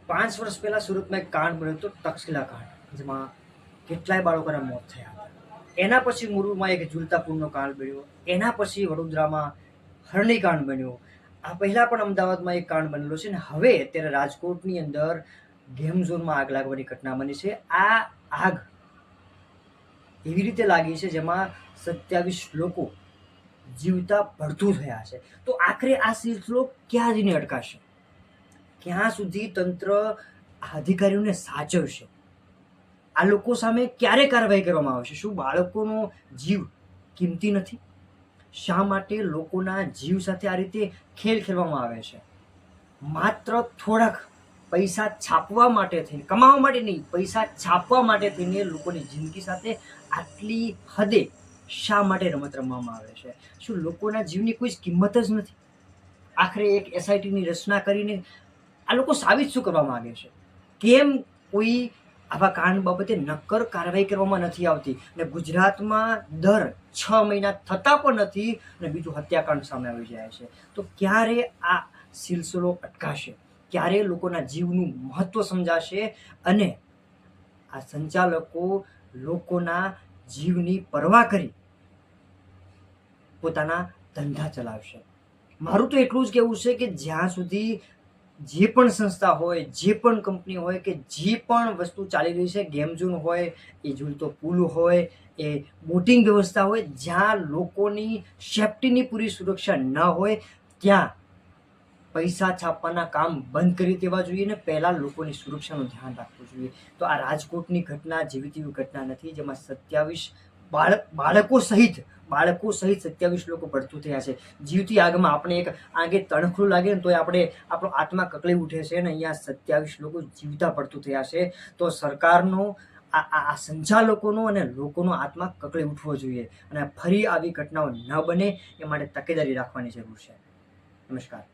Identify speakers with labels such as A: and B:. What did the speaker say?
A: 5 વર્ષ પહેલાં સુરતમાં એક કાંડ બન્યો હતો, તક્ષશિલા કાંડ, જેમાં કેટલાય બાળકોના મોત થયા હતા. એના પછી મુરુમાં એક ઝૂલતા પુલનો કાંડ બન્યો. એના પછી વડોદરામાં હરણીકાંડ બન્યો. આ પહેલાં પણ અમદાવાદમાં એક કાંડ બનેલો છે ને હવે અત્યારે રાજકોટની અંદર ગેમ ઝોનમાં આગ લાગવાની ઘટના બની છે. આ આગ એવી રીતે લાગી છે જેમાં 27 લોકો જીવતા ભડથું થયા છે. તો આખરે આ સિલસિલો ક્યાં જઈને અટકાશે? ક્યાં સુધી તંત્ર અધિકારીઓને સાચવશે? આ લોકો સામે ક્યારે કાર્યવાહી કરવામાં આવશે? શું બાળકોનો જીવ કિંમતી નથી? શા માટે લોકોના જીવ સાથે આ રીતે ખેલ ખેલવામાં આવે છે? માત્ર થોડાક પૈસા છાપવા માટે થઈને, કમાવા માટે નહીં, પૈસા છાપવા માટે થઈને લોકોની જિંદગી સાથે આટલી હદે શા માટે રમત રમવામાં આવે છે? શું લોકોના જીવની કોઈ જ કિંમત જ નથી? આખરે એક એસઆઈટીની રચના કરીને આ લોકો સાબિત શું કરવા માંગે છે? કેમ કોઈ આવા કાંડ બાબતે નક્કર કાર્યવાહી કરવામાં નથી આવતી? અને ગુજરાતમાં દર 6 મહિના થતા પણ નથી અને બીજું હત્યાકાંડ સામે આવી જાય છે. તો ક્યારે આ સિલસિલો અટકાશે? ક્યારે લોકોના જીવનું મહત્વ સમજાશે અને આ સંચાલકો લોકોના જીવની પરવા કરી પોતાના ધંધા ચલાવશે? મારું તો એટલું જ કહેવું છે કે જ્યાં સુધી જે પણ સંસ્થા હોય, જે પણ કંપની હોય કે જે પણ વસ્તુ ચાલી રહી છે, ગેમ ઝોન હોય, એ ઝૂલતો પુલ હોય, એ બોટિંગ વ્યવસ્થા હોય, જ્યાં લોકોની સેફટીની પૂરી સુરક્ષા ન હોય ત્યાં પૈસા છાપવાના કામ બંધ કરી દેવા જોઈએ ને પહેલાં લોકોની સુરક્ષાનું ધ્યાન રાખવું જોઈએ. તો આ રાજકોટની ઘટના જેવી તેવી ઘટના નથી, જેમાં 27 બાળકો સહિત 27 લોકો ભડથું થયા છે. જીવતી આગમાં આપણે એક આગે તણખલું લાગે ને તોય આપણો આત્મા કકળી ઉઠે છે ને અહીંયા 27 લોકો જીવતા ભડથું થયા છે. તો સરકારનો આ સંચાલકોનો અને લોકોનો આત્મા કકળી ઉઠવો જોઈએ અને ફરી આવી ઘટનાઓ ન બને એ માટે તકેદારી રાખવાની જરૂર છે. નમસ્કાર.